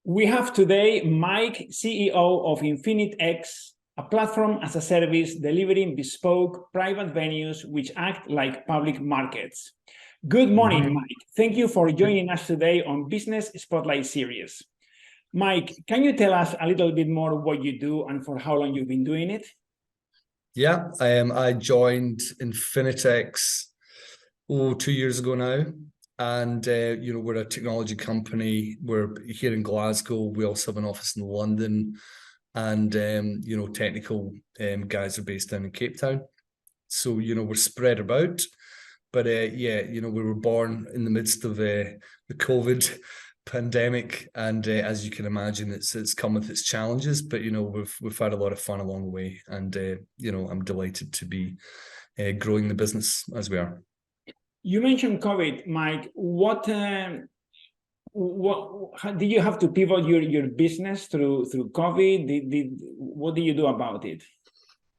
We have today Mike, CEO of InfinitX, a platform as a service delivering bespoke private venues which act like public markets. Good morning, Mike. Thank you for joining us today on Business Spotlight Series. Mike, can you tell us a little bit more what you do and for how long you've been doing it? Yeah, I joined InfinitX 2 years ago now, and we're a technology company. We're here in Glasgow. We also have an office in London, and technical guys are based down in Cape Town. So we're spread about, but we were born in the midst of the COVID pandemic, and as you can imagine, it's come with its challenges, but we've had a lot of fun along the way, and I'm delighted to be growing the business as we are. You mentioned COVID, Mike. What did you have to pivot your business through COVID? What did you do about it?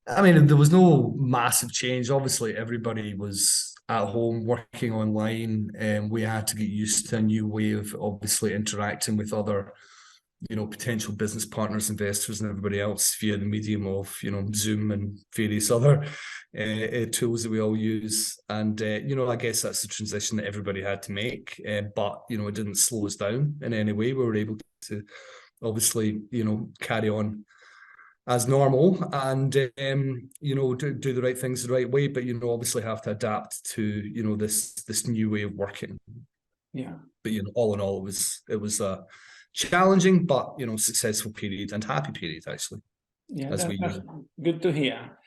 I mean, there was no massive change. Obviously, everybody was at home working online, and we had to get used to a new way of obviously interacting with other, potential business partners, investors, and everybody else via the medium of, Zoom and various other tools that we all use. And, I guess that's the transition that everybody had to make. But, it didn't slow us down in any way. We were able to obviously, carry on as normal and do the right things the right way, but obviously have to adapt to this new way of working. Yeah, but all in all, it was a challenging but successful period and happy period, actually. Yeah, that's good to hear.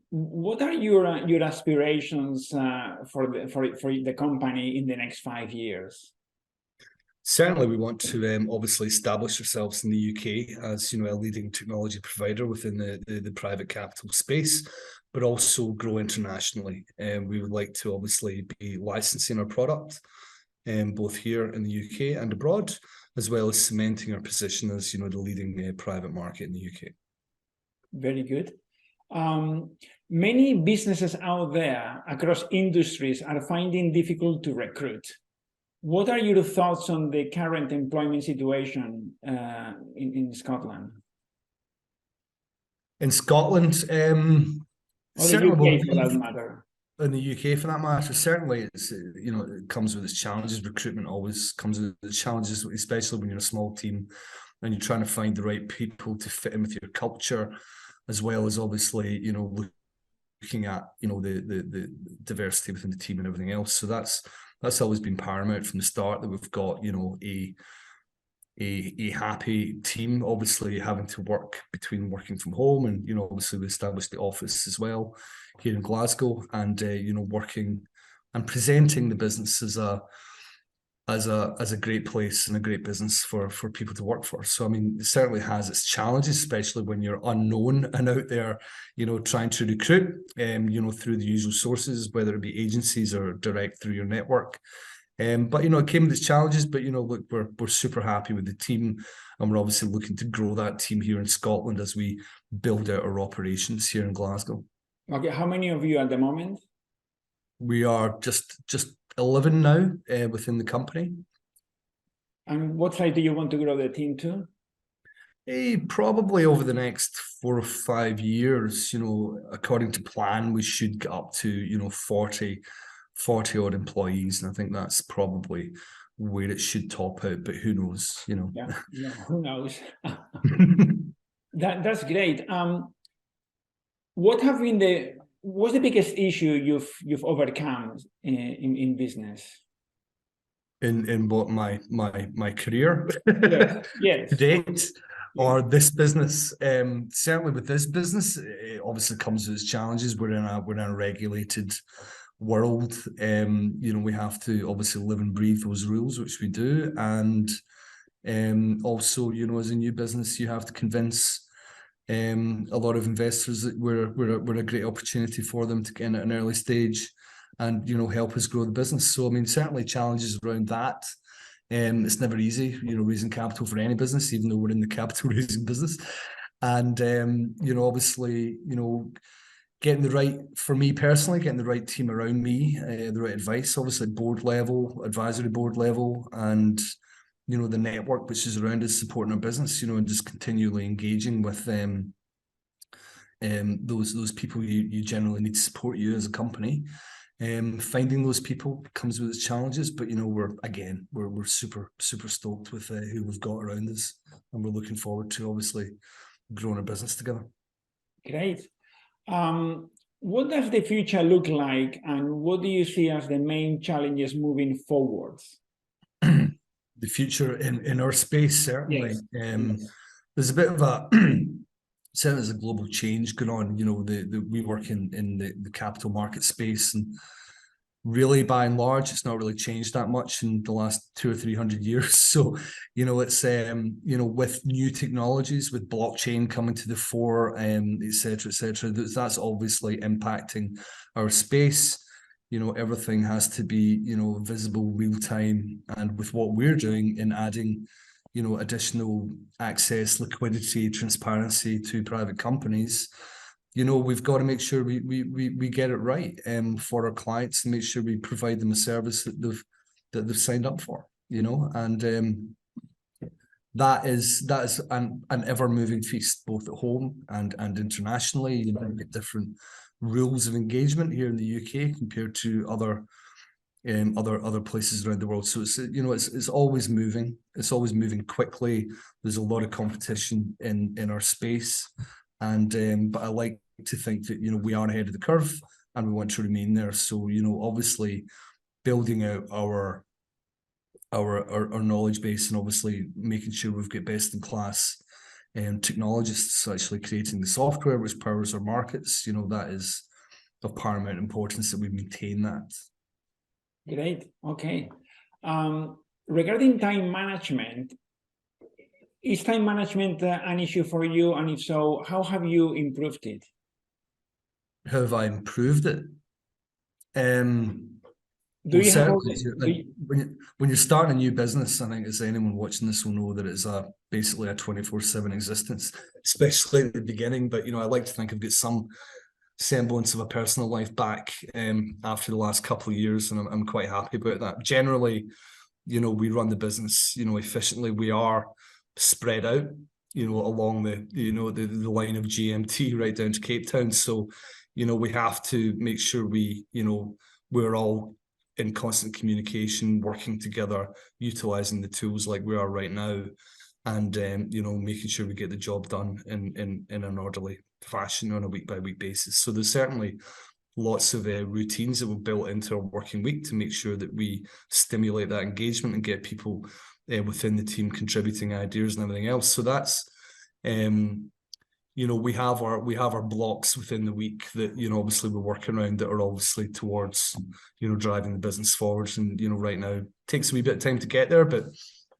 What are your aspirations for the company in the next 5 years? Certainly, we want to obviously establish ourselves in the UK as a leading technology provider within the private capital space, but also grow internationally. And we would like to obviously be licensing our product, both here in the UK and abroad, as well as cementing our position as the leading private market in the UK. Very good. Many businesses out there across industries are finding difficult to recruit. What are your thoughts on the current employment situation in Scotland? In Scotland, or the UK for that matter. In the UK, for that matter, certainly it's it comes with its challenges. Recruitment always comes with its challenges, especially when you're a small team and you're trying to find the right people to fit in with your culture, as well as obviously looking at the diversity within the team and everything else. So that's always been paramount from the start, that we've got a happy team, obviously having to work between working from home and obviously we established the office as well here in Glasgow, and working and presenting the business as a great place and a great business for people to work for. So I mean, it certainly has its challenges, especially when you're unknown and out there trying to recruit through the usual sources, whether it be agencies or direct through your network. But it came with its challenges, but look, we're super happy with the team, and we're obviously looking to grow that team here in Scotland as we build out our operations here in Glasgow. Okay, how many of you at the moment? We are just 11 now within the company. And what size do you want to grow the team to? Probably over the next 4 or 5 years, according to plan, we should get up to 40 odd employees, and I think that's probably where it should top out, but who knows, Yeah, who knows. That's great. What's the biggest issue you've overcome in business? In what, my career? Yes. To date, or this business? Certainly with this business, it obviously comes with its challenges. We're in a regulated world. We have to obviously live and breathe those rules, which we do, and also as a new business, you have to convince a lot of investors that we're a great opportunity for them to get in at an early stage and help us grow the business. So I mean, certainly challenges around that. It's never easy, raising capital for any business, even though we're in the capital raising business. And obviously, for me personally, getting the right team around me, the right advice, obviously board level, advisory board level, and the network which is around us supporting our business, and just continually engaging with them. Those people you generally need to support you as a company. Finding those people comes with its challenges, but we're super stoked with who we've got around us, and we're looking forward to obviously growing our business together. Great. What does the future look like, and what do you see as the main challenges moving forwards? The future in our space, certainly. Yes. There's a bit of a certainly there's a global change going on. We work in the capital market space, and really by and large it's not really changed that much in the last 200 or 300 years. So it's with new technologies, with blockchain coming to the fore, etc., that's obviously impacting our space. Everything has to be visible, real time, and with what we're doing in adding additional access, liquidity, transparency to private companies, we've got to make sure we get it right for our clients, and make sure we provide them a service that they've signed up for, and that is an ever-moving feast, both at home and internationally. You get different rules of engagement here in the UK compared to other places around the world. So it's always moving. It's always moving quickly. There's a lot of competition in our space, and but I like to think that we are ahead of the curve, and we want to remain there. So obviously building out our knowledge base, and obviously making sure we've got best in class technologists actually creating the software which powers our markets. That is of paramount importance that we maintain that. Great. Okay. Regarding time management, is time management an issue for you? And if so, how have you improved it? How have I improved it? Do you have when you're starting a new business, I think as anyone watching this will know that it's basically a 24/7 existence, especially at the beginning. But I like to think I've got some semblance of a personal life back after the last couple of years, and I'm quite happy about that. Generally, we run the business efficiently. We are spread out along the line of GMT right down to Cape Town, so we have to make sure we're all in constant communication, working together, utilizing the tools like we are right now, and making sure we get the job done in an orderly fashion on a week-by-week basis. So there's certainly lots of routines that were built into our working week to make sure that we stimulate that engagement and get people within the team contributing ideas and everything else. So that's we have our blocks within the week that obviously we're working around, that are obviously towards driving the business forwards. And right now it takes a wee bit of time to get there, but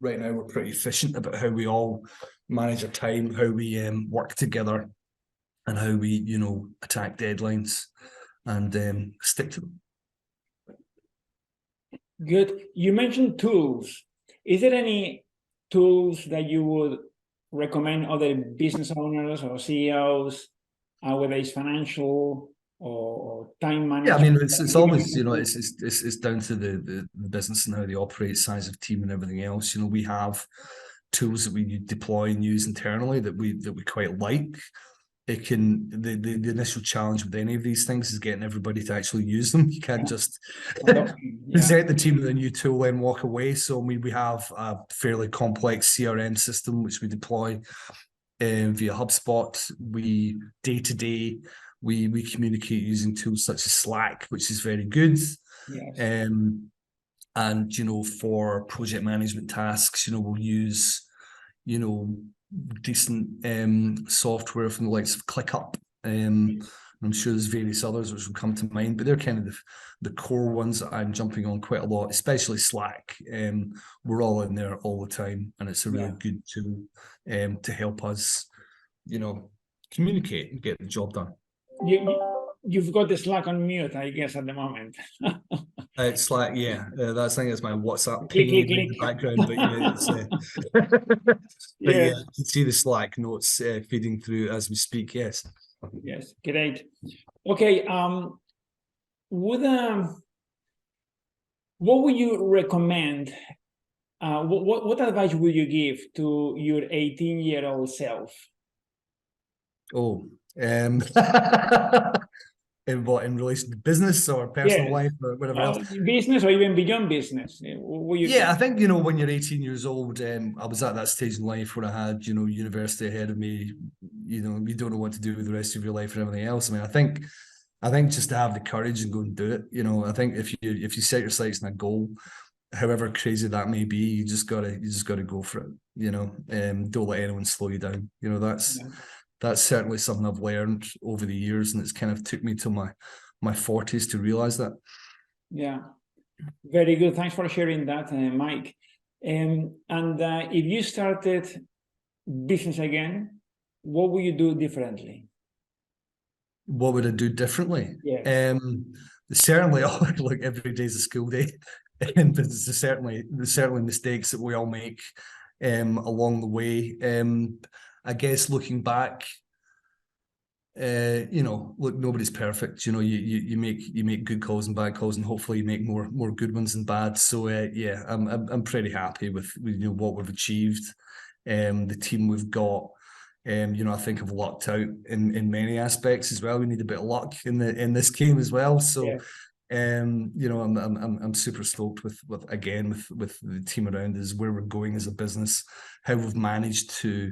right now we're pretty efficient about how we all manage our time, how we work together, and how we attack deadlines and stick to them. Good. You mentioned tools. Is there any tools that you would recommend other business owners or CEOs, whether it's financial or time management? Yeah, I mean, it's always it's down to the business and how they operate, size of team, and everything else. We have tools that we deploy and use internally that we quite like. It can the initial challenge with any of these things is getting everybody to actually use them. You can't just present the team with a new tool and walk away. So we have a fairly complex CRM system which we deploy via HubSpot. We day-to-day we communicate using tools such as Slack, which is very good. Yes. And for project management tasks, we'll use decent software from the likes of ClickUp. I'm sure there's various others which will come to mind, but they're kind of the core ones that I'm jumping on quite a lot, especially Slack. We're all in there all the time, and it's a really good tool to help us, communicate and get the job done. You've got the Slack on mute, I guess, at the moment. It's like, that's, I think it's my WhatsApp pinging in the background, but but you can see the Slack notes feeding through as we speak. Yes. Yes, great. Okay, what would you recommend What advice would you give to your 18-year-old self? Oh, in what, in relation to business or personal Yes. life or whatever else? Well, business or even beyond business. What you Yeah, think? I think, you know, when you're 18 years old, I was at that stage in life where I had, you know, university ahead of me. You know, you don't know what to do with the rest of your life and everything else. I mean, I think just to have the courage and go and do it. You know, I think if you set your sights on a goal, however crazy that may be, you just gotta go for it. You know, don't let anyone slow you down. You know, Yeah. that's certainly something I've learned over the years, and it's kind of took me to my 40s to realize that. Yeah. Very good. Thanks for sharing that, Mike. And if you started business again, what would you do differently? What would I do differently? Yes. Certainly, like every day's a school day, and there's certainly mistakes that we all make along the way. I guess looking back, you know, look, nobody's perfect. You know, you make good calls and bad calls, and hopefully you make more good ones than bad. So yeah, I'm pretty happy with you know what we've achieved, the team we've got. You know, I think I've lucked out in many aspects as well. We need a bit of luck in this game as well. So, Yeah. you know, I'm super stoked with the team around us, where we're going as a business, how we've managed to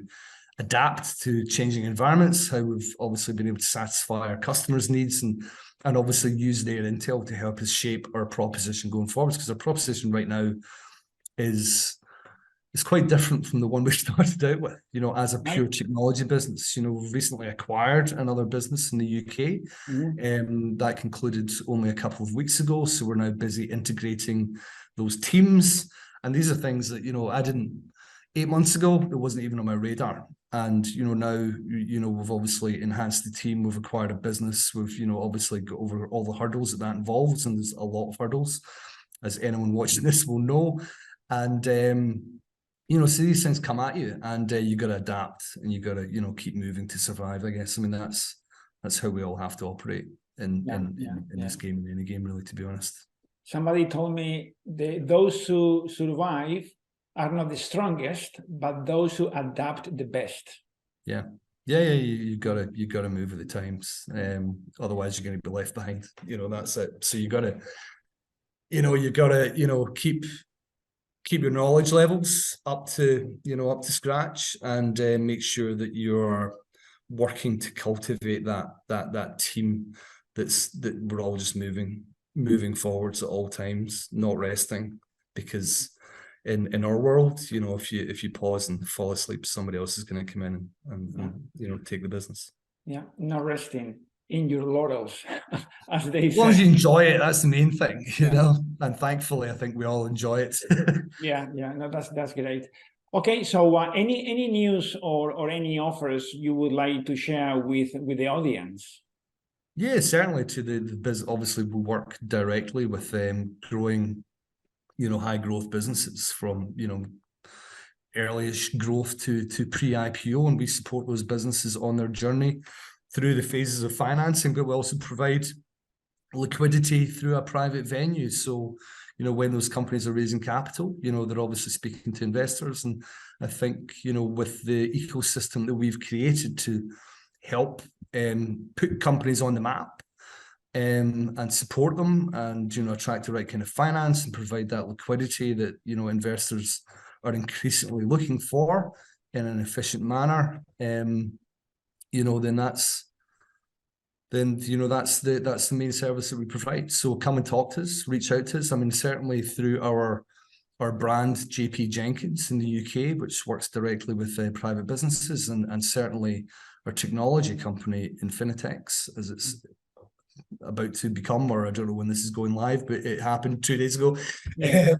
adapt to changing environments, how we've obviously been able to satisfy our customers' needs and obviously use their intel to help us shape our proposition going forward. Because our proposition right now is it's quite different from the one we started out with, you know, as a Right. pure technology business. You know, we've recently acquired another business in the UK. That concluded only a couple of weeks ago. So we're now busy integrating those teams. And these are things that, you know, 8 months ago, it wasn't even on my radar. And, you know, now, you know, we've obviously enhanced the team. We've acquired a business. We've, you know, obviously got over all the hurdles that involves. And there's a lot of hurdles, as anyone watching this will know. And, you know, so these things come at you, and you got to adapt, and you got to, you know, keep moving to survive. I guess. I mean, that's how we all have to operate in this game, in any game, really. To be honest. Somebody told me those who survive are not the strongest, but those who adapt the best. Yeah. You gotta move with the times. Otherwise, you're going to be left behind. You know, that's it. So you gotta keep your knowledge levels up to scratch, and make sure that you're working to cultivate that team that we're all just moving forwards at all times, not resting. Because in our world, you know, if you pause and fall asleep, somebody else is going to come in and you know, take the business. Yeah, not resting in your laurels, as they As long as say. you enjoy it, that's the main thing, you Yeah. know. And thankfully, I think we all enjoy it. Yeah, no, that's great. Okay, so any news or any offers you would like to share with the audience? Yeah, certainly to the business. Obviously, we work directly with growing, you know, high growth businesses, from, you know, early-ish growth to pre-IPO, and we support those businesses on their journey through the phases of financing, but we also provide liquidity through a private venue. So, you know, when those companies are raising capital, you know, they're obviously speaking to investors. And I think, you know, with the ecosystem that we've created to help put companies on the map, and support them, and, you know, attract the right kind of finance and provide that liquidity that, you know, investors are increasingly looking for in an efficient manner, you know, then you know, that's the main service that we provide. So come and talk to us, reach out to us. I mean, certainly through our brand JP Jenkins in the UK, which works directly with private businesses, and certainly our technology company InfinitX, as it's about to become, or I don't know when this is going live, but it happened 2 days ago. Yeah.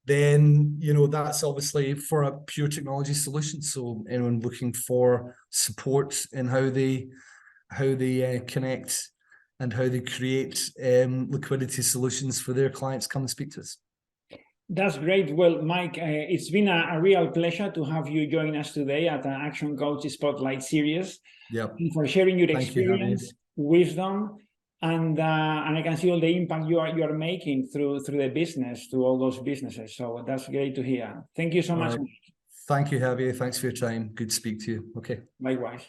Then, you know, that's obviously for a pure technology solution. So anyone looking for support in how they connect and how they create liquidity solutions for their clients, come and speak to us. That's great. Well, Mike, it's been a real pleasure to have you join us today at the Action Coach Spotlight Series. Yep. And for sharing your Thank you, Javier. experience, wisdom, and I can see all the impact you are making through the business to all those businesses. So that's great to hear. Thank you so much. Thank you, Javier. Thanks for your time. Good to speak to you. Okay. Likewise.